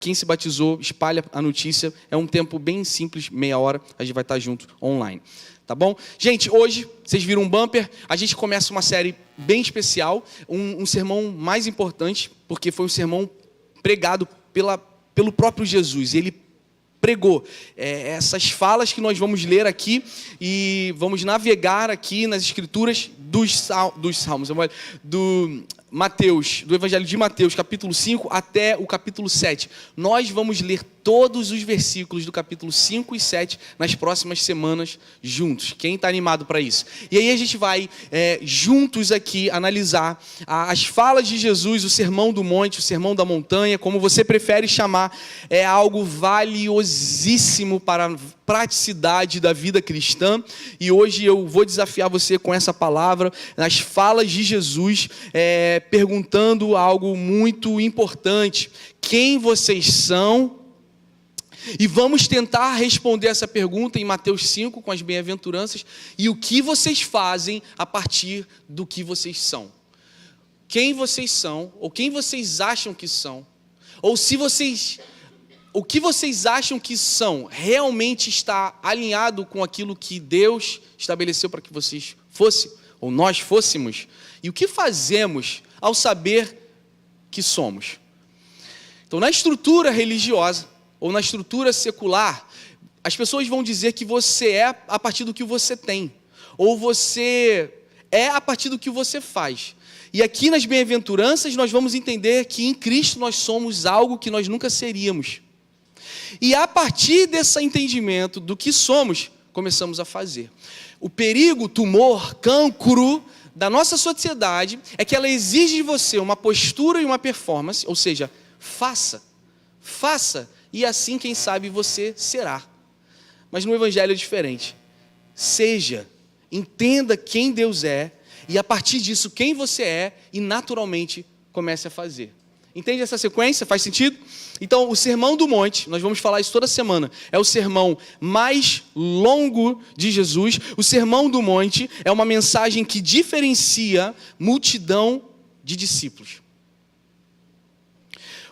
quem se batizou, espalha a notícia. É um tempo bem simples, meia hora, a gente vai estar junto online. Tá bom? Gente, hoje, vocês viram um bumper, a gente começa uma série bem especial, um sermão mais importante, porque foi um sermão pregado pelo próprio Jesus. Ele pregou essas falas que nós vamos ler aqui e vamos navegar aqui nas escrituras dos Salmos, do Mateus, do Evangelho de Mateus, capítulo 5 até o capítulo 7. Nós vamos ler todos os versículos do capítulo 5 e 7 nas próximas semanas juntos. Quem está animado para isso? E aí a gente vai juntos aqui analisar as falas de Jesus, o sermão do monte, o sermão da montanha, como você prefere chamar, é algo valiosíssimo para a praticidade da vida cristã. E hoje eu vou desafiar você com essa palavra, nas falas de Jesus, perguntando algo muito importante: quem vocês são? E vamos tentar responder essa pergunta em Mateus 5, com as bem-aventuranças, e o que vocês fazem a partir do que vocês são. Quem vocês são, ou quem vocês acham que são, ou se vocês... O que vocês acham que são realmente está alinhado com aquilo que Deus estabeleceu para que vocês fossem, ou nós fôssemos? E o que fazemos ao saber que somos? Então, na estrutura religiosa, ou na estrutura secular, as pessoas vão dizer que você é a partir do que você tem, ou você é a partir do que você faz. E aqui nas bem-aventuranças nós vamos entender que em Cristo nós somos algo que nós nunca seríamos. E a partir desse entendimento do que somos, começamos a fazer. O perigo, tumor, cancro da nossa sociedade é que ela exige de você uma postura e uma performance, ou seja, faça, e assim, quem sabe, você será. Mas no Evangelho é diferente. Seja, entenda quem Deus é, e a partir disso, quem você é, e naturalmente comece a fazer. Entende essa sequência? Faz sentido? Então, o Sermão do Monte, nós vamos falar isso toda semana, é o sermão mais longo de Jesus. O Sermão do Monte é uma mensagem que diferencia multidão de discípulos.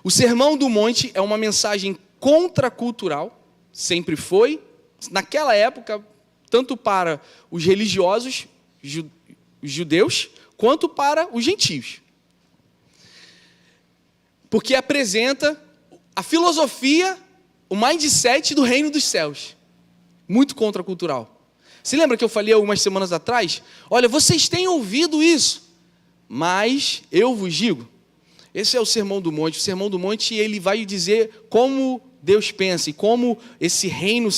O Sermão do Monte é uma mensagem contracultural, sempre foi, naquela época, tanto para os religiosos, os judeus, quanto para os gentios. Porque apresenta a filosofia, o mindset do reino dos céus. Muito contracultural. Se lembra que eu falei algumas semanas atrás? Olha, vocês têm ouvido isso, mas eu vos digo. Esse é o Sermão do Monte. O Sermão do Monte, ele vai dizer como Deus pensa e como esse reino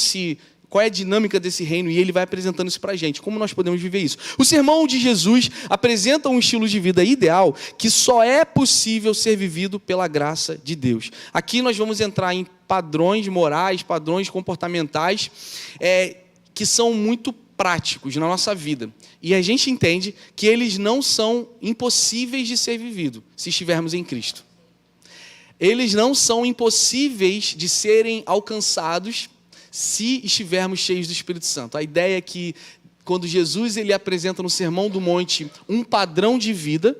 qual é a dinâmica desse reino, e ele vai apresentando isso para a gente, como nós podemos viver isso. O sermão de Jesus apresenta um estilo de vida ideal que só é possível ser vivido pela graça de Deus. Aqui nós vamos entrar em padrões morais, padrões comportamentais, que são muito práticos na nossa vida. E a gente entende que eles não são impossíveis de ser vividos, se estivermos em Cristo. Eles não são impossíveis de serem alcançados se estivermos cheios do Espírito Santo. A ideia é que, quando Jesus ele apresenta no Sermão do Monte um padrão de vida,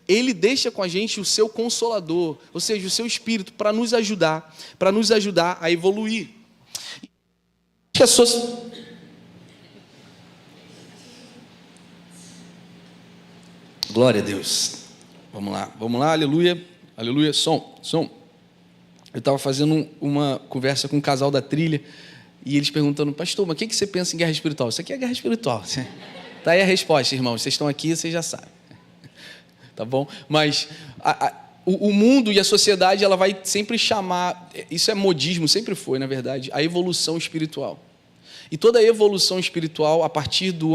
ele deixa com a gente o seu consolador, ou seja, o seu Espírito, para nos ajudar a evoluir. Glória a Deus. Vamos lá, aleluia, som. Eu estava fazendo uma conversa com um casal da trilha, e eles perguntando: pastor, mas o que você pensa em guerra espiritual? Isso aqui é guerra espiritual. Está aí a resposta, irmãos. Vocês estão aqui, vocês já sabem. Tá bom? Mas o mundo e a sociedade, ela vai sempre chamar, isso é modismo, sempre foi, na verdade, a evolução espiritual. E toda a evolução espiritual, a partir do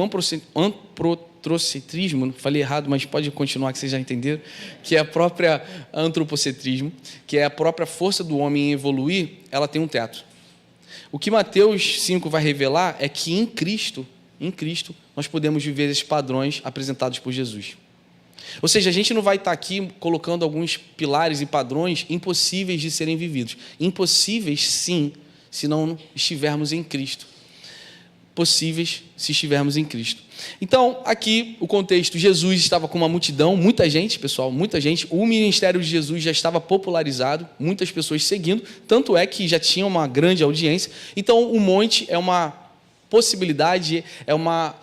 antrocentrismo, falei errado, mas pode continuar que vocês já entenderam, que é a própria antropocentrismo, que é a própria força do homem em evoluir, ela tem um teto. O que Mateus 5 vai revelar é que em Cristo, nós podemos viver esses padrões apresentados por Jesus. Ou seja, a gente não vai estar aqui colocando alguns pilares e padrões impossíveis de serem vividos. Impossíveis, sim, se não estivermos em Cristo. possíveis se estivermos em Cristo. Então, aqui o contexto, Jesus estava com uma multidão, muita gente, pessoal, muita gente. O ministério de Jesus já estava popularizado, muitas pessoas seguindo, tanto é que já tinha uma grande audiência. Então, o monte é uma possibilidade, é uma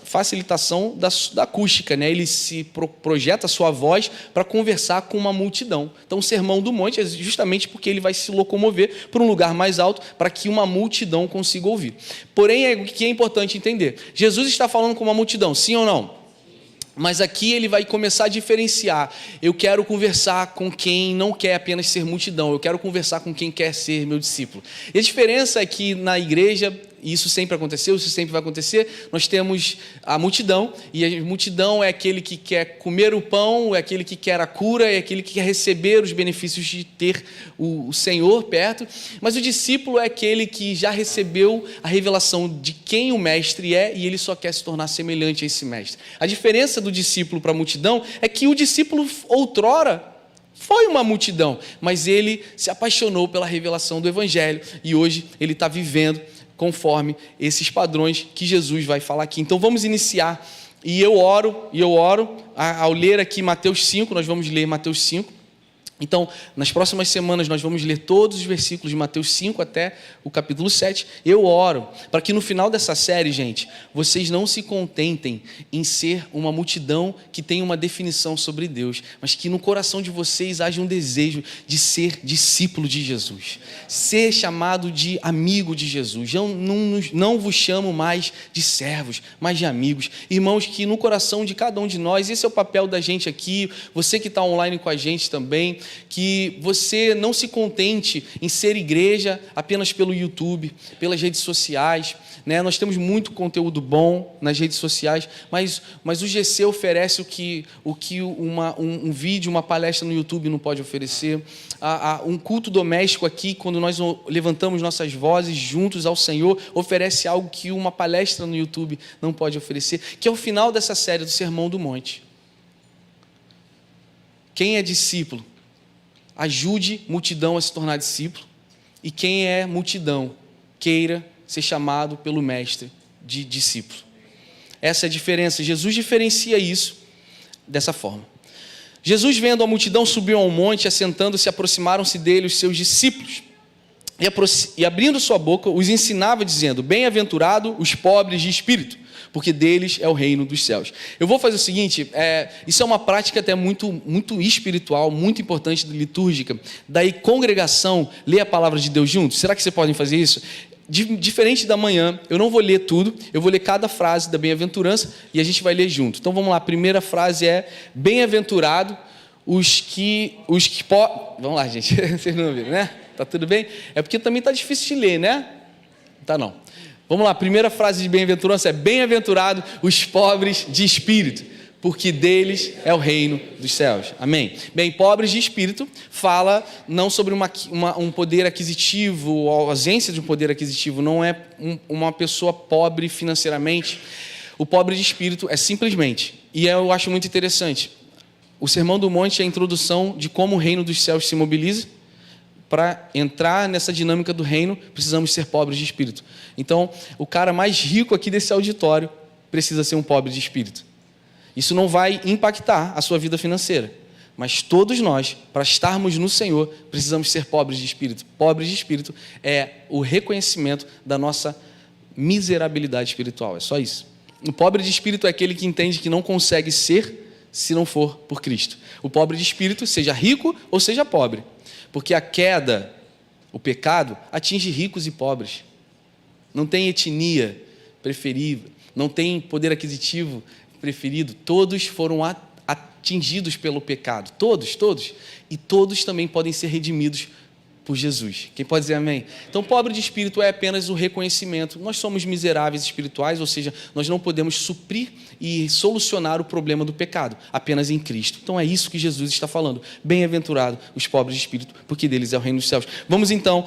facilitação da acústica, né? Ele se projeta a sua voz para conversar com uma multidão. Então, o sermão do monte é justamente porque ele vai se locomover para um lugar mais alto para que uma multidão consiga ouvir. Porém, o que é importante entender? Jesus está falando com uma multidão, sim ou não? Mas aqui ele vai começar a diferenciar. Eu quero conversar com quem não quer apenas ser multidão, eu quero conversar com quem quer ser meu discípulo. E a diferença é que na igreja, e isso sempre aconteceu, isso sempre vai acontecer, nós temos a multidão, e a multidão é aquele que quer comer o pão, é aquele que quer a cura, é aquele que quer receber os benefícios de ter o Senhor perto, mas o discípulo é aquele que já recebeu a revelação de quem o mestre é, e ele só quer se tornar semelhante a esse mestre. A diferença do discípulo para a multidão é que o discípulo outrora foi uma multidão, mas ele se apaixonou pela revelação do Evangelho, e hoje ele está vivendo conforme esses padrões que Jesus vai falar aqui. Então vamos iniciar, e eu oro, ao ler aqui Mateus 5, nós vamos ler Mateus 5, então nas próximas semanas nós vamos ler todos os versículos de Mateus 5 até o capítulo 7, eu oro, para que no final dessa série, gente, vocês não se contentem em ser uma multidão que tem uma definição sobre Deus, mas que no coração de vocês haja um desejo de ser discípulo de Jesus, ser chamado de amigo de Jesus. Não vos chamo mais de servos, mas de amigos. Irmãos, que no coração de cada um de nós, esse é o papel da gente aqui, você que está online com a gente também, que você não se contente em ser igreja apenas pelo YouTube, pelas redes sociais, né? Nós temos muito conteúdo bom nas redes sociais, mas o GC oferece o que um vídeo, uma palestra no YouTube não pode oferecer. Um culto doméstico aqui, quando nós levantamos nossas vozes juntos ao Senhor, oferece algo que uma palestra no YouTube não pode oferecer, que é o final dessa série do Sermão do Monte. Quem é discípulo, ajude multidão a se tornar discípulo, e quem é multidão, queira ser chamado pelo mestre de discípulo. Essa é a diferença. Jesus diferencia isso dessa forma. Jesus, vendo a multidão, subiu ao monte, assentando-se, aproximaram-se dele os seus discípulos, e abrindo sua boca, os ensinava, dizendo: bem-aventurado os pobres de espírito, porque deles é o reino dos céus. Eu vou fazer o seguinte, isso é uma prática até muito espiritual, muito importante, litúrgica. Daí, congregação, lê a palavra de Deus juntos. Será que vocês podem fazer isso? Diferente da manhã, eu não vou ler tudo, eu vou ler cada frase da bem-aventurança e a gente vai ler junto. Então vamos lá, a primeira frase é: bem-aventurado os que Vamos lá, gente, vocês não ouviram, né? Tá tudo bem? É porque também tá difícil de ler, né? Tá não. Vamos lá, a primeira frase de bem-aventurança é: bem-aventurado os pobres de espírito, porque deles é o reino dos céus. Amém? Bem, pobres de espírito fala não sobre um poder aquisitivo, ou ausência de um poder aquisitivo, não é uma pessoa pobre financeiramente. O pobre de espírito é simplesmente, e eu acho muito interessante, o Sermão do Monte é a introdução de como o reino dos céus se mobiliza. Para entrar nessa dinâmica do reino, precisamos ser pobres de espírito. Então, o cara mais rico aqui desse auditório precisa ser um pobre de espírito. Isso não vai impactar a sua vida financeira, mas todos nós, para estarmos no Senhor, precisamos ser pobres de espírito. Pobres de espírito é o reconhecimento da nossa miserabilidade espiritual, é só isso. O pobre de espírito é aquele que entende que não consegue ser se não for por Cristo. O pobre de espírito, seja rico ou seja pobre, porque a queda, o pecado, atinge ricos e pobres. Não tem etnia preferida, não tem poder aquisitivo preferido. Todos foram atingidos pelo pecado. Todos. E todos também podem ser redimidos por Jesus. Quem pode dizer amém? Então, pobre de espírito é apenas o reconhecimento. Nós somos miseráveis espirituais, ou seja, nós não podemos suprir e solucionar o problema do pecado, apenas em Cristo. Então, é isso que Jesus está falando. Bem-aventurado os pobres de espírito, porque deles é o reino dos céus. Vamos então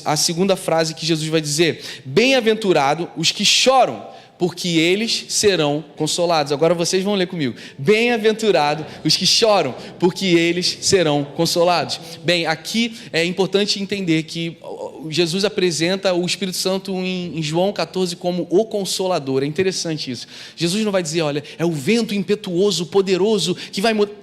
à segunda frase que Jesus vai dizer: bem-aventurado os que choram, porque eles serão consolados. Agora vocês vão ler comigo. Bem-aventurado os que choram, porque eles serão consolados. Bem, aqui é importante entender que Jesus apresenta o Espírito Santo em João 14 como o Consolador. É interessante isso. Jesus não vai dizer, olha, é o vento impetuoso, poderoso, que vai mudar.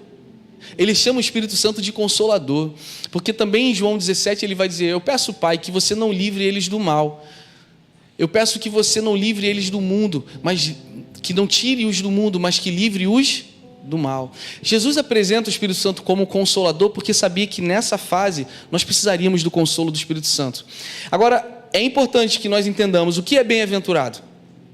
Ele chama o Espírito Santo de Consolador, porque também em João 17 ele vai dizer, eu peço, Pai, que você não livre eles do mal. Eu peço que você não livre eles do mundo, mas que não tire-os do mundo, mas que livre-os do mal. Jesus apresenta o Espírito Santo como Consolador, porque sabia que nessa fase nós precisaríamos do consolo do Espírito Santo. Agora, é importante que nós entendamos o que é bem-aventurado.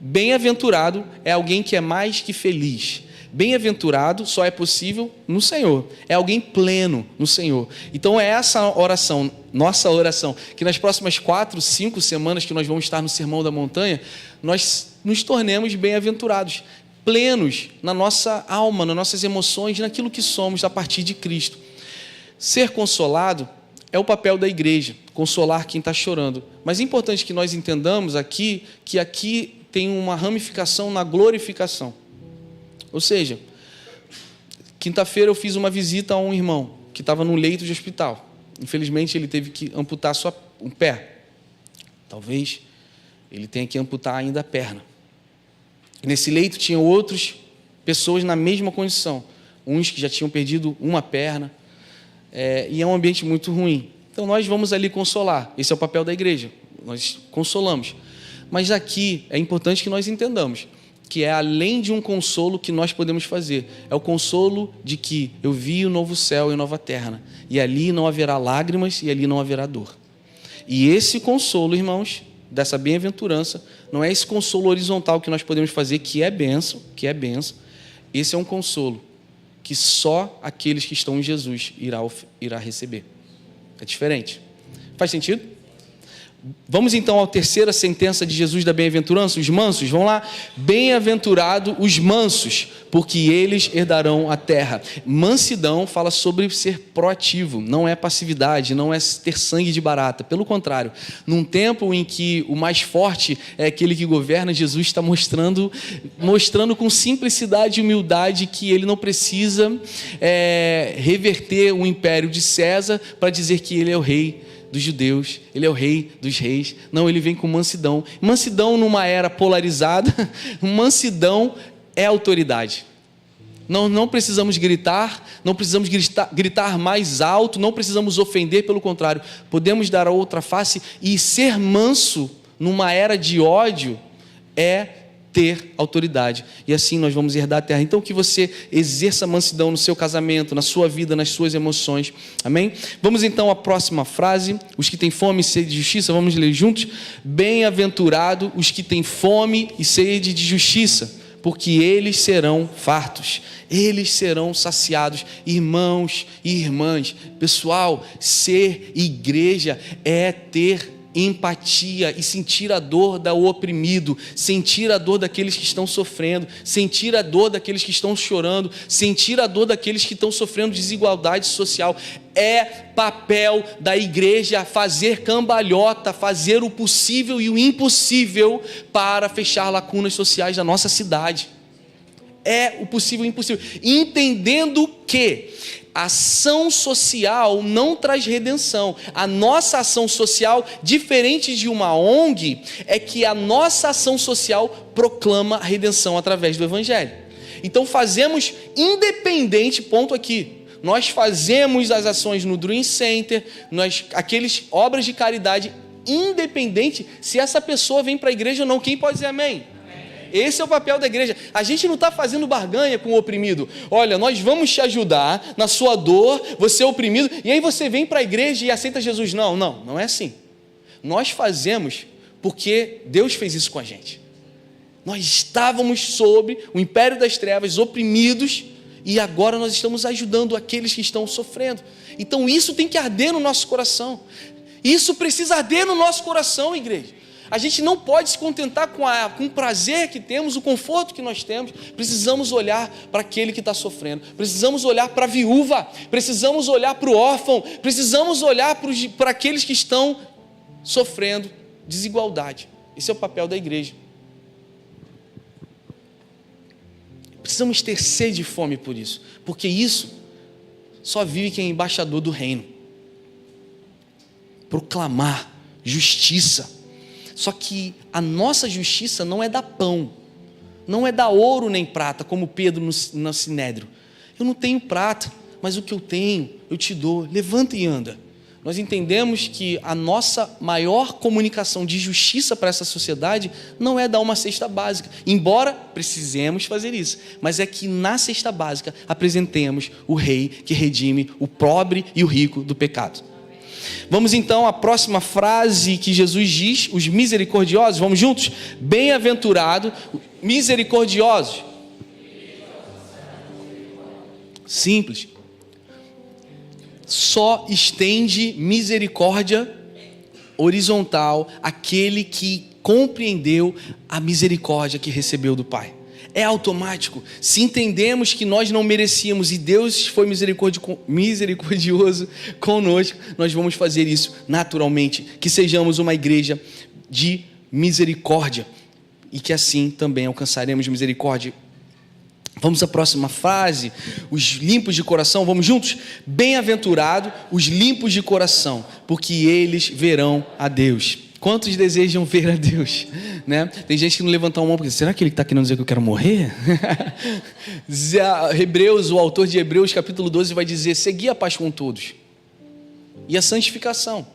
Bem-aventurado é alguém que é mais que feliz. Bem-aventurado só é possível no Senhor. É alguém pleno no Senhor. Então é essa oração, nossa oração, que nas próximas 4, 5 semanas que nós vamos estar no Sermão da Montanha, nós nos tornemos bem-aventurados, plenos na nossa alma, nas nossas emoções, naquilo que somos a partir de Cristo. Ser consolado é o papel da igreja, consolar quem está chorando. Mas é importante que nós entendamos aqui, que aqui tem uma ramificação na glorificação. Ou seja, quinta-feira eu fiz uma visita a um irmão que estava num leito de hospital. Infelizmente ele teve que amputar um pé. Talvez ele tenha que amputar ainda a perna. Nesse leito tinham outras pessoas na mesma condição. Uns que já tinham perdido uma perna. E é um ambiente muito ruim. Então nós vamos ali consolar. Esse é o papel da igreja. Nós consolamos. Mas aqui é importante que nós entendamos que é além de um consolo que nós podemos fazer. É o consolo de que eu vi o novo céu e a nova terra. E ali não haverá lágrimas e ali não haverá dor. E esse consolo, irmãos, dessa bem-aventurança, não é esse consolo horizontal que nós podemos fazer, que é bênção. Esse é um consolo que só aqueles que estão em Jesus irá receber. É diferente. Faz sentido? Vamos então à terceira sentença de Jesus da bem-aventurança, os mansos. Vamos lá. Bem-aventurado os mansos, porque eles herdarão a terra. Mansidão fala sobre ser proativo, não é passividade, não é ter sangue de barata. Pelo contrário, num tempo em que o mais forte é aquele que governa, Jesus está mostrando com simplicidade e humildade que ele não precisa reverter o império de César para dizer que ele é o rei dos judeus, ele é o rei dos reis. Não, ele vem com mansidão. Mansidão numa era polarizada, mansidão é autoridade. Não precisamos gritar, não precisamos gritar mais alto, não precisamos ofender, pelo contrário, podemos dar a outra face. E ser manso numa era de ódio é ter autoridade, e assim nós vamos herdar a terra. Então que você exerça mansidão no seu casamento, na sua vida, nas suas emoções, amém? Vamos então à próxima frase, os que têm fome e sede de justiça, vamos ler juntos. Bem-aventurado os que têm fome e sede de justiça, porque eles serão fartos, eles serão saciados. Irmãos e irmãs, pessoal, ser igreja é ter empatia e sentir a dor do oprimido, sentir a dor daqueles que estão sofrendo, sentir a dor daqueles que estão chorando, sentir a dor daqueles que estão sofrendo desigualdade social. É papel da igreja fazer cambalhota, fazer o possível e o impossível para fechar lacunas sociais da nossa cidade. É o possível e o impossível, entendendo que ação social não traz redenção. A nossa ação social, diferente de uma ONG, é que a nossa ação social proclama a redenção através do Evangelho. Então fazemos independente, ponto aqui, nós fazemos as ações no Dream Center, aqueles obras de caridade, independente se essa pessoa vem para a igreja ou não. Quem pode dizer amém? Esse é o papel da igreja. A gente não está fazendo barganha com o oprimido. Olha, nós vamos te ajudar na sua dor, você é oprimido, e aí você vem para a igreja e aceita Jesus. Não é assim. Nós fazemos porque Deus fez isso com a gente. Nós estávamos sob o império das trevas, oprimidos, e agora nós estamos ajudando aqueles que estão sofrendo. Então isso tem que arder no nosso coração. Isso precisa arder no nosso coração, igreja. A gente não pode se contentar com o prazer que temos, o conforto que nós temos. Precisamos olhar para aquele que está sofrendo. Precisamos olhar para a viúva. Precisamos olhar para o órfão. Precisamos olhar para aqueles que estão sofrendo desigualdade. Esse é o papel da igreja. Precisamos ter sede e fome por isso. Porque isso só vive quem é embaixador do reino. Proclamar justiça. Só que a nossa justiça não é dar pão, não é dar ouro nem prata, como Pedro no Sinédrio. Eu não tenho prata, mas o que eu tenho, eu te dou. Levanta e anda. Nós entendemos que a nossa maior comunicação de justiça para essa sociedade não é dar uma cesta básica, embora precisemos fazer isso, mas é que na cesta básica apresentemos o rei que redime o pobre e o rico do pecado. Vamos então à próxima frase que Jesus diz, os misericordiosos, vamos juntos? Bem-aventurado, misericordiosos. Simples. Só estende misericórdia horizontal aquele que compreendeu a misericórdia que recebeu do Pai. É automático. Se entendemos que nós não merecíamos e Deus foi misericordioso conosco, nós vamos fazer isso naturalmente. Que sejamos uma igreja de misericórdia e que assim também alcançaremos misericórdia. Vamos à próxima frase, os limpos de coração, vamos juntos? Bem-aventurado os limpos de coração, porque eles verão a Deus. Quantos desejam ver a Deus? Né? Tem gente que não levantou a mão porque será que ele está querendo dizer que eu quero morrer? Hebreus, o autor de Hebreus capítulo 12 vai dizer: segui a paz com todos e a santificação,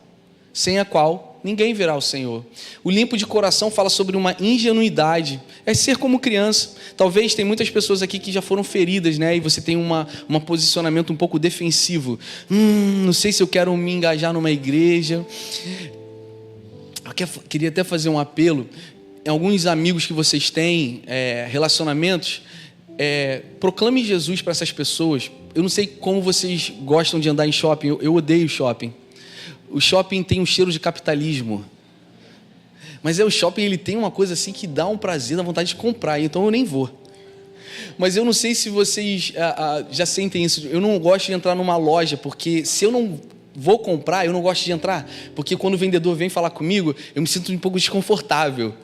sem a qual ninguém verá o Senhor. O limpo de coração fala sobre uma ingenuidade, é ser como criança. Talvez tem muitas pessoas aqui que já foram feridas, né? E você tem um posicionamento um pouco defensivo. Não sei se eu quero me engajar numa igreja. Eu queria até fazer um apelo. Alguns amigos que vocês têm, relacionamentos, proclame Jesus para essas pessoas. Eu não sei como vocês gostam de andar em shopping, eu odeio shopping. O shopping tem um cheiro de capitalismo. Mas o shopping ele tem uma coisa assim que dá um prazer, dá vontade de comprar, então eu nem vou. Mas eu não sei se vocês já sentem isso. Eu não gosto de entrar numa loja, porque se eu não vou comprar, eu não gosto de entrar. Porque quando o vendedor vem falar comigo, eu me sinto um pouco desconfortável.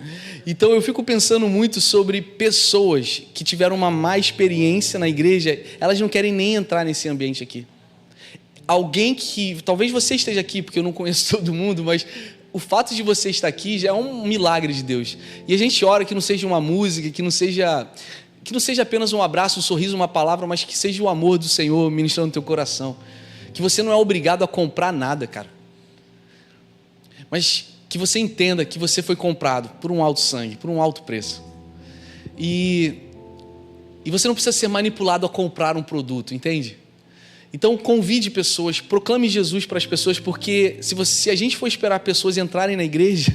Então eu fico pensando muito sobre pessoas que tiveram uma má experiência na igreja, elas não querem nem entrar nesse ambiente aqui. Alguém que, talvez você esteja aqui, porque eu não conheço todo mundo, mas o fato de você estar aqui já é um milagre de Deus. E a gente ora que não seja uma música, que não seja apenas um abraço, um sorriso, uma palavra, mas que seja o amor do Senhor ministrando no teu coração. Que você não é obrigado a comprar nada, cara. Mas que você entenda que você foi comprado por um alto sangue, por um alto preço. E você não precisa ser manipulado a comprar um produto, entende? Então convide pessoas, proclame Jesus para as pessoas, porque se a gente for esperar pessoas entrarem na igreja,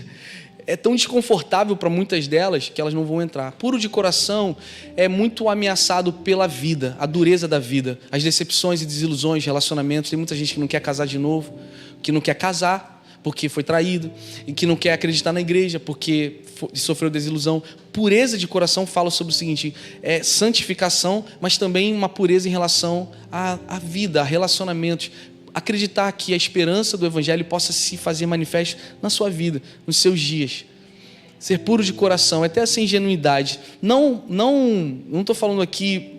é tão desconfortável para muitas delas que elas não vão entrar. Puro de coração é muito ameaçado pela vida, a dureza da vida, as decepções e desilusões, relacionamentos. Tem muita gente que não quer casar de novo, que não quer casar porque foi traído, e que não quer acreditar na igreja porque sofreu desilusão. Pureza de coração fala sobre o seguinte: santificação, mas também uma pureza em relação à vida, a relacionamentos. Acreditar que a esperança do Evangelho possa se fazer manifesto na sua vida, nos seus dias. Ser puro de coração, até essa ingenuidade. Não estou falando aqui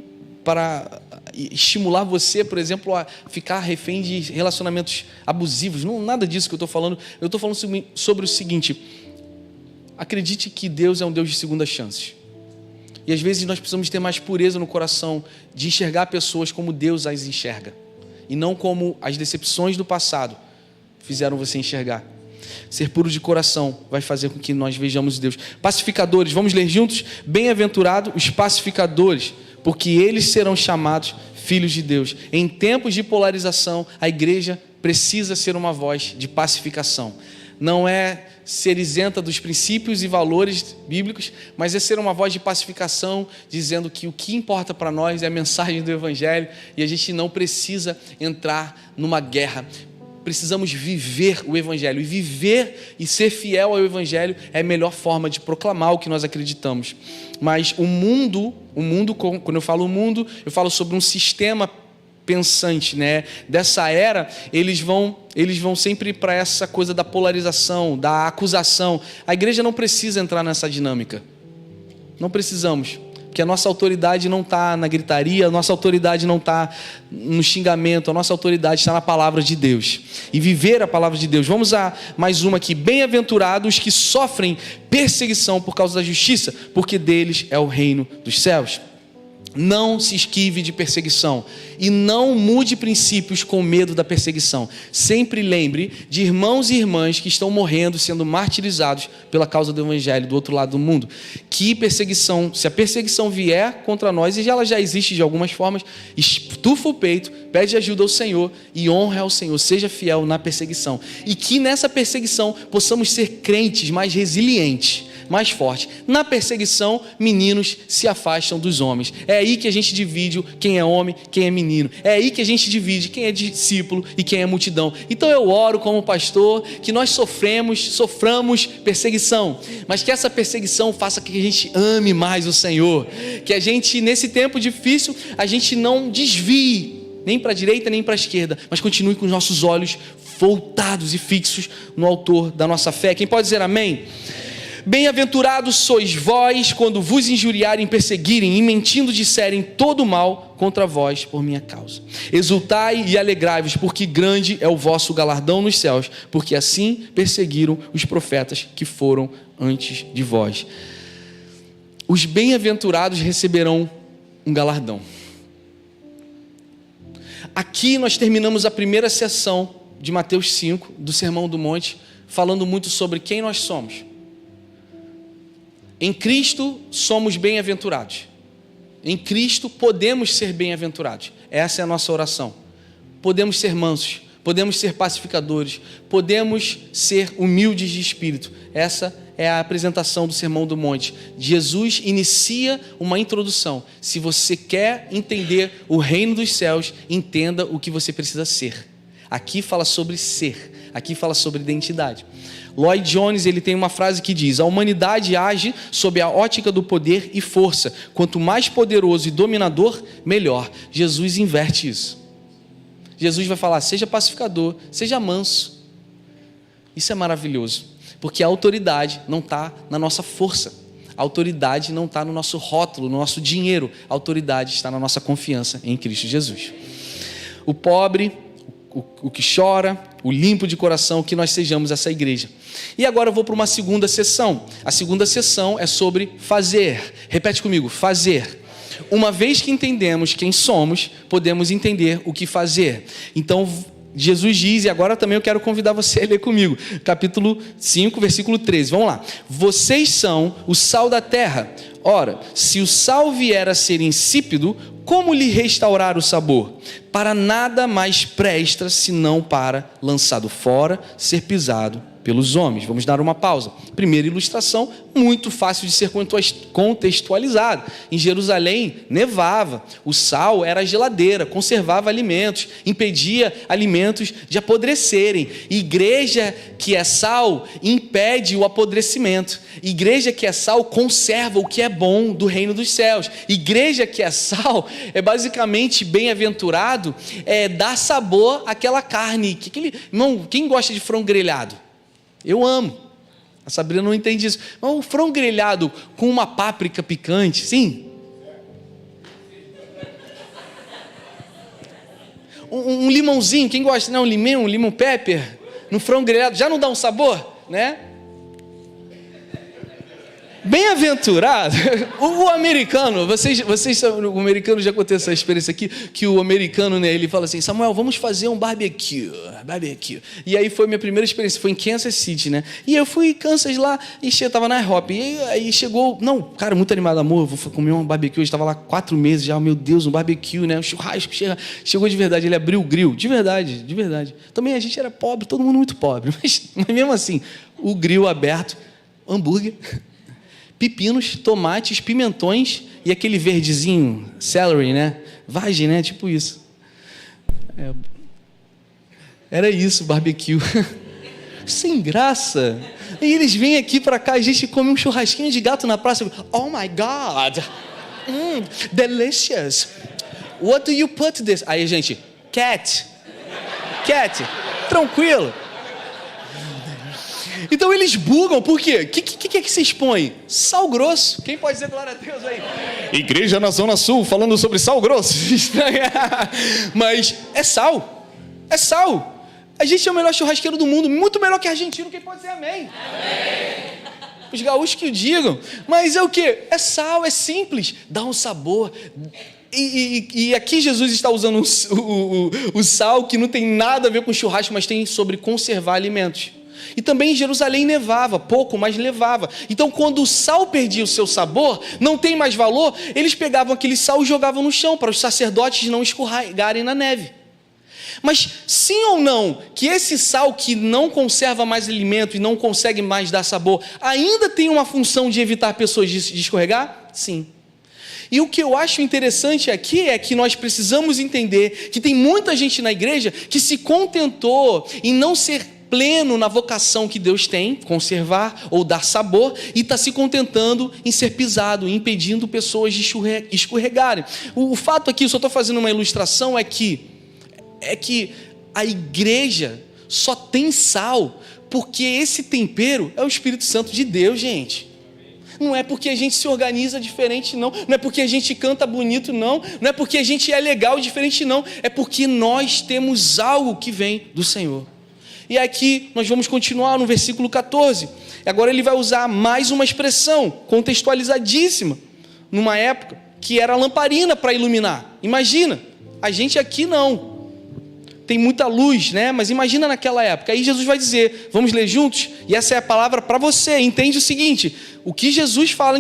para estimular você, por exemplo, a ficar refém de relacionamentos abusivos. Não, nada disso que eu estou falando. Eu estou falando sobre o seguinte: acredite que Deus é um Deus de segundas chances. E às vezes nós precisamos ter mais pureza no coração, de enxergar pessoas como Deus as enxerga, e não como as decepções do passado fizeram você enxergar. Ser puro de coração vai fazer com que nós vejamos Deus. Pacificadores, vamos ler juntos? Bem-aventurados os pacificadores, porque eles serão chamados filhos de Deus. Em tempos de polarização, a igreja precisa ser uma voz de pacificação. Não é ser isenta dos princípios e valores bíblicos, mas é ser uma voz de pacificação, dizendo que o que importa para nós é a mensagem do Evangelho e a gente não precisa entrar numa guerra. Precisamos viver o Evangelho, e viver e ser fiel ao Evangelho é a melhor forma de proclamar o que nós acreditamos. Mas o mundo, quando eu falo mundo, eu falo sobre um sistema pensante, né? Dessa era, eles vão sempre para essa coisa da polarização, da acusação. A igreja não precisa entrar nessa dinâmica. Não precisamos. que a nossa autoridade não está na gritaria, a nossa autoridade não está no xingamento, a nossa autoridade está na palavra de Deus. E viver a palavra de Deus. Vamos a mais uma aqui. Bem-aventurados os que sofrem perseguição por causa da justiça, porque deles é o reino dos céus. Não se esquive de perseguição e não mude princípios com medo da perseguição. Sempre lembre de irmãos e irmãs que estão morrendo, sendo martirizados pela causa do evangelho do outro lado do mundo. Que perseguição, se a perseguição vier contra nós, e ela já existe de algumas formas, estufa o peito, pede ajuda ao Senhor e honra ao Senhor, seja fiel na perseguição. E que nessa perseguição possamos ser crentes mais resilientes, mais forte. Na perseguição, meninos se afastam dos homens. É aí que a gente divide quem é homem, quem é menino. É aí que a gente divide quem é discípulo e quem é multidão. Então eu oro como pastor que nós soframos perseguição, mas que essa perseguição faça que a gente ame mais o Senhor. Que a gente, nesse tempo difícil, a gente não desvie nem para a direita nem para a esquerda, mas continue com os nossos olhos voltados e fixos no autor da nossa fé. Quem pode dizer amém? Bem-aventurados sois vós quando vos injuriarem, perseguirem e mentindo disserem todo mal contra vós por minha causa. Exultai e alegrai-vos, porque grande é o vosso galardão nos céus, porque assim perseguiram os profetas que foram antes de vós. Os bem-aventurados receberão um galardão. Aqui nós terminamos a primeira sessão de Mateus 5, do Sermão do Monte, falando muito sobre quem nós somos. Em Cristo somos bem-aventurados. Em Cristo podemos ser bem-aventurados. Essa é a nossa oração. Podemos ser mansos, podemos ser pacificadores, podemos ser humildes de espírito. Essa é a apresentação do Sermão do Monte. Jesus inicia uma introdução. Se você quer entender o reino dos céus, entenda o que você precisa ser. Aqui fala sobre ser, aqui fala sobre identidade. Lloyd Jones, ele tem uma frase que diz: a humanidade age sob a ótica do poder e força. Quanto mais poderoso e dominador, melhor. Jesus inverte isso. Jesus vai falar: seja pacificador, seja manso. Isso é maravilhoso, porque a autoridade não está na nossa força. A autoridade não está no nosso rótulo, no nosso dinheiro. A autoridade está na nossa confiança em Cristo Jesus. O pobre, o que chora, o limpo de coração, que nós sejamos essa igreja. E agora eu vou para uma segunda sessão. A segunda sessão é sobre fazer. Repete comigo: fazer. Uma vez que entendemos quem somos, podemos entender o que fazer. Então Jesus diz, e agora também eu quero convidar você a ler comigo, capítulo 5, versículo 13, vamos lá. Vocês são o sal da terra. Ora, se o sal vier a ser insípido, como lhe restaurar o sabor? Para nada mais presta, senão para, lançado fora, ser pisado pelos homens. Vamos dar uma pausa. Primeira ilustração, muito fácil de ser contextualizada. Em Jerusalém, nevava. O sal era a geladeira, conservava alimentos, impedia alimentos de apodrecerem. Igreja que é sal impede o apodrecimento. Igreja que é sal conserva o que é bom do reino dos céus. Igreja que é sal é basicamente bem-aventurado, dá sabor àquela carne. Irmão, quem gosta de frango grelhado? Eu amo. A Sabrina não entende isso. Mas um frango grelhado com uma páprica picante, sim? Um limãozinho, quem gosta? Não, limão pepper, no frango grelhado, já não dá um sabor, né? Bem-aventurado, o americano, vocês o americano, já contei essa experiência aqui, que o americano, né, ele fala assim: Samuel, vamos fazer um barbecue, e aí foi minha primeira experiência, foi em Kansas City, né, e eu fui em Kansas lá, e eu estava na IHOP, e aí chegou, não, cara, muito animado, amor, vou comer um barbecue, eu estava lá 4 meses já, meu Deus, um barbecue, né, um churrasco, chegou de verdade, ele abriu o grill, de verdade, também a gente era pobre, todo mundo muito pobre, mas mesmo assim, o grill aberto, hambúrguer, pepinos, tomates, pimentões e aquele verdezinho, celery, né? Vagem, né? Tipo isso. Era isso, barbecue. Sem graça. E eles vêm aqui para cá, a gente come um churrasquinho de gato na praça. Oh my God! Delicious! What do you put this? Aí, gente, cat. Tranquilo. Então eles bugam, por quê? O que é que vocês põem? Sal grosso. Quem pode dizer glória a Deus aí? Igreja na Zona Sul, falando sobre sal grosso. Mas é sal. É sal. A gente é o melhor churrasqueiro do mundo, muito melhor que argentino. Quem pode dizer amém? Amém. Os gaúchos que o digam. Mas é o quê? É sal, é simples. Dá um sabor. E aqui Jesus está usando o sal, que não tem nada a ver com churrasco, mas tem sobre conservar alimentos. E também em Jerusalém nevava, pouco, mas levava. Então quando o sal perdia o seu sabor, não tem mais valor, eles pegavam aquele sal e jogavam no chão, para os sacerdotes não escorregarem na neve. Mas sim ou não, que esse sal que não conserva mais alimento e não consegue mais dar sabor, ainda tem uma função de evitar pessoas de escorregar? Sim. E o que eu acho interessante aqui é que nós precisamos entender que tem muita gente na igreja que se contentou em não ser pleno na vocação que Deus tem, conservar ou dar sabor, e está se contentando em ser pisado, impedindo pessoas de escorregarem. O fato aqui, eu só estou fazendo uma ilustração, é que a igreja só tem sal porque esse tempero é o Espírito Santo de Deus, gente. Não é porque a gente se organiza diferente, não. Não é porque a gente canta bonito, não. Não é porque a gente é legal diferente, não. É porque nós temos algo que vem do Senhor. E aqui nós vamos continuar no versículo 14. Agora ele vai usar mais uma expressão contextualizadíssima, numa época que era lamparina para iluminar. Imagina, a gente aqui não. Tem muita luz, né? Mas imagina naquela época. Aí Jesus vai dizer, vamos ler juntos? E essa é a palavra para você. Entende o seguinte: o que Jesus fala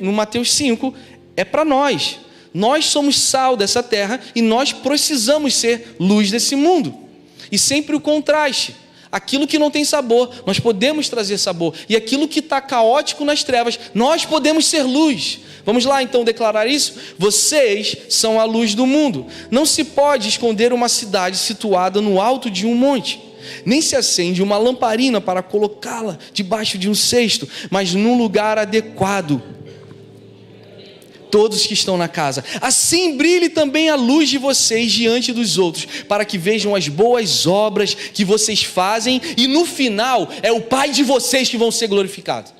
no Mateus 5 é para nós. Nós somos sal dessa terra e nós precisamos ser luz desse mundo. E sempre o contraste. Aquilo que não tem sabor, nós podemos trazer sabor. E aquilo que está caótico nas trevas, nós podemos ser luz. Vamos lá então declarar isso? Vocês são a luz do mundo. Não se pode esconder uma cidade situada no alto de um monte. Nem se acende uma lamparina para colocá-la debaixo de um cesto, mas num lugar adequado. Todos que estão na casa. Assim brilhe também a luz de vocês diante dos outros, para que vejam as boas obras que vocês fazem, e no final é o Pai de vocês que vão ser glorificados.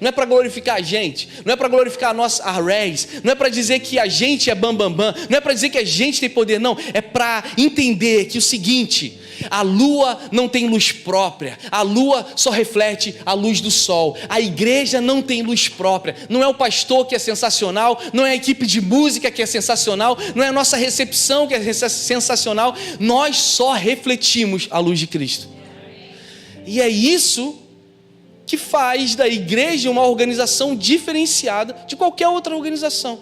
Não é para glorificar a gente, não é para glorificar a nossa arrays, não é para dizer que a gente é bambambam, não é para dizer que a gente tem poder, não. É para entender que o seguinte: a lua não tem luz própria, a lua só reflete a luz do sol. A igreja não tem luz própria, não é o pastor que é sensacional, não é a equipe de música que é sensacional, não é a nossa recepção que é sensacional. Nós só refletimos a luz de Cristo. E é isso que faz da igreja uma organização diferenciada de qualquer outra organização.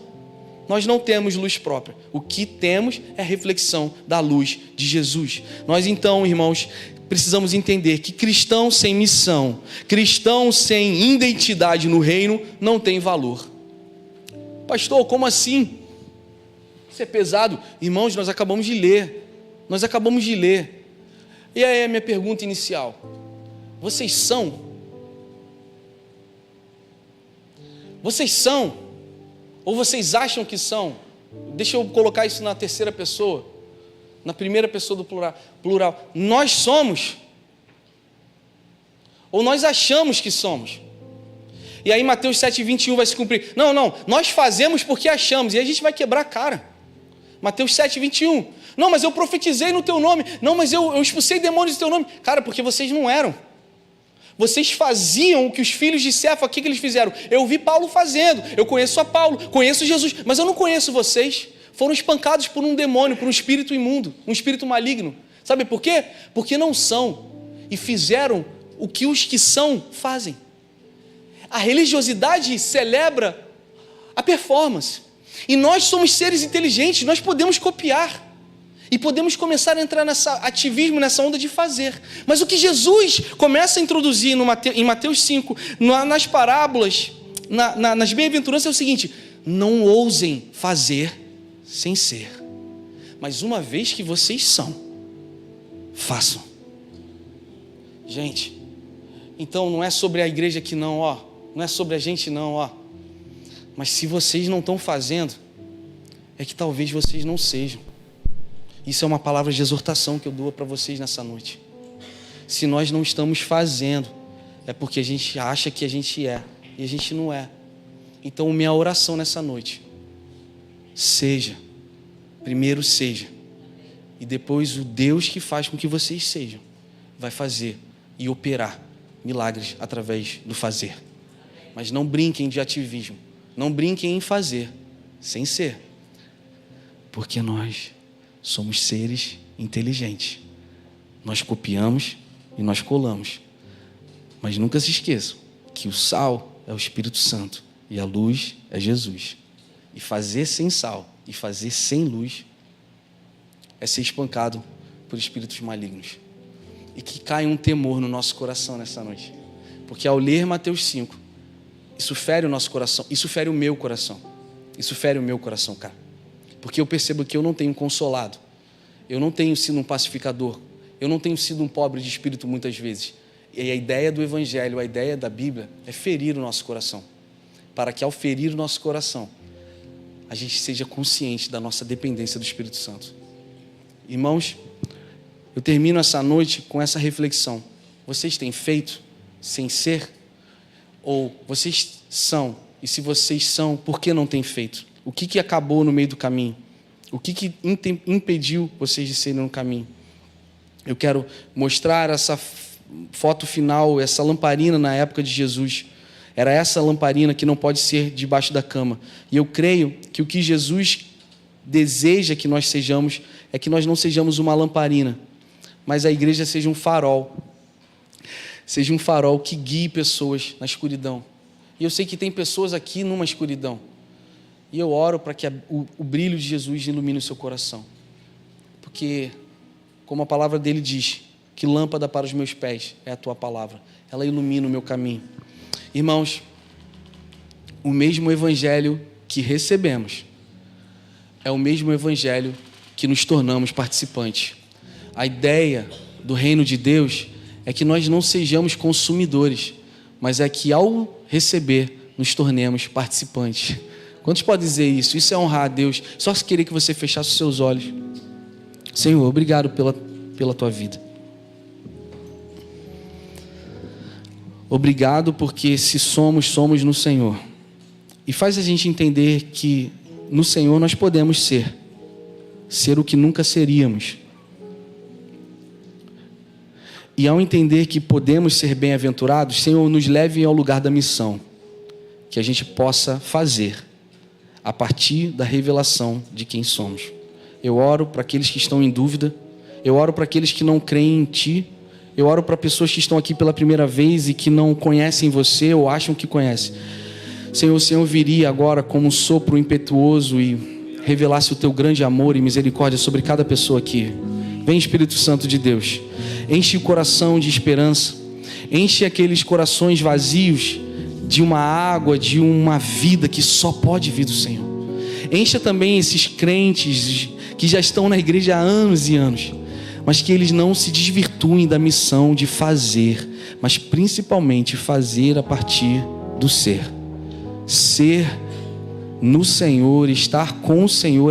Nós não temos luz própria. O que temos é a reflexão da luz de Jesus. Nós então, irmãos, precisamos entender que cristão sem missão, cristão sem identidade no reino, não tem valor. Pastor, como assim? Isso é pesado. Irmãos, nós acabamos de ler. E aí a minha pergunta inicial: vocês são? Ou vocês acham que são? Deixa eu colocar isso na terceira pessoa, na primeira pessoa do plural. Nós somos? Ou nós achamos que somos? E aí Mateus 7,21 vai se cumprir. Não, nós fazemos porque achamos, e a gente vai quebrar a cara. Mateus 7,21. Não, mas eu profetizei no teu nome. Não, mas eu expulsei demônios no teu nome. Cara, porque vocês não eram. Vocês faziam o que os filhos de Cefa, o que eles fizeram? Eu vi Paulo fazendo, eu conheço a Paulo, conheço Jesus, mas eu não conheço vocês. Foram espancados por um demônio, por um espírito imundo, um espírito maligno. Sabe por quê? Porque não são e fizeram o que os que são fazem. A religiosidade celebra a performance. E nós somos seres inteligentes, nós podemos copiar. E podemos começar a entrar nesse ativismo, nessa onda de fazer. Mas o que Jesus começa a introduzir em Mateus 5, nas parábolas, nas bem-aventuranças, é o seguinte: não ousem fazer sem ser. Mas uma vez que vocês são, façam. Gente, então não é sobre a igreja aqui não, não é sobre a gente não, mas se vocês não estão fazendo, é que talvez vocês não sejam. Isso é uma palavra de exortação que eu dou para vocês nessa noite. Se nós não estamos fazendo, é porque a gente acha que a gente é, e a gente não é. Então, minha oração nessa noite, primeiro seja, e depois o Deus que faz com que vocês sejam, vai fazer e operar milagres através do fazer. Mas não brinquem de ativismo, não brinquem em fazer, sem ser, porque nós somos seres inteligentes. Nós copiamos e nós colamos, mas nunca se esqueçam que o sal é o Espírito Santo e a luz é Jesus. E fazer sem sal e fazer sem luz é ser espancado por espíritos malignos. E que caia um temor no nosso coração nessa noite, porque ao ler Mateus 5, isso fere o nosso coração, isso fere o meu coração, cara, porque eu percebo que eu não tenho consolado, eu não tenho sido um pacificador, eu não tenho sido um pobre de espírito muitas vezes. E a ideia do Evangelho, a ideia da Bíblia é ferir o nosso coração, para que ao ferir o nosso coração, a gente seja consciente da nossa dependência do Espírito Santo. Irmãos, eu termino essa noite com essa reflexão. Vocês têm feito sem ser? Ou vocês são? E se vocês são, por que não têm feito? O que acabou no meio do caminho? O que impediu vocês de serem no caminho? Eu quero mostrar essa foto final, essa lamparina na época de Jesus. Era essa lamparina que não pode ser debaixo da cama. E eu creio que o que Jesus deseja que nós sejamos é que nós não sejamos uma lamparina, mas a igreja seja um farol. Seja um farol que guie pessoas na escuridão. E eu sei que tem pessoas aqui numa escuridão. E eu oro para que o brilho de Jesus ilumine o seu coração. Porque, como a palavra dele diz, que lâmpada para os meus pés é a tua palavra. Ela ilumina o meu caminho. Irmãos, o mesmo evangelho que recebemos é o mesmo evangelho que nos tornamos participantes. A ideia do reino de Deus é que nós não sejamos consumidores, mas é que ao receber nos tornemos participantes. Quantos podem dizer isso? Isso é honrar a Deus. Só queria que você fechasse os seus olhos. Senhor, obrigado pela tua vida. Obrigado porque se somos no Senhor. E faz a gente entender que no Senhor nós podemos ser o que nunca seríamos. E ao entender que podemos ser bem-aventurados, Senhor, nos leve ao lugar da missão, que a gente possa fazer a partir da revelação de quem somos. Eu oro para aqueles que estão em dúvida, eu oro para aqueles que não creem em Ti, eu oro para pessoas que estão aqui pela primeira vez e que não conhecem você ou acham que conhecem. Senhor, o Senhor viria agora como um sopro impetuoso e revelasse o Teu grande amor e misericórdia sobre cada pessoa aqui. Vem, Espírito Santo de Deus, enche o coração de esperança, enche aqueles corações vazios de uma água, de uma vida que só pode vir do Senhor. Encha também esses crentes que já estão na igreja há anos e anos, mas que eles não se desvirtuem da missão de fazer, mas principalmente fazer a partir do ser. Ser no Senhor, estar com o Senhor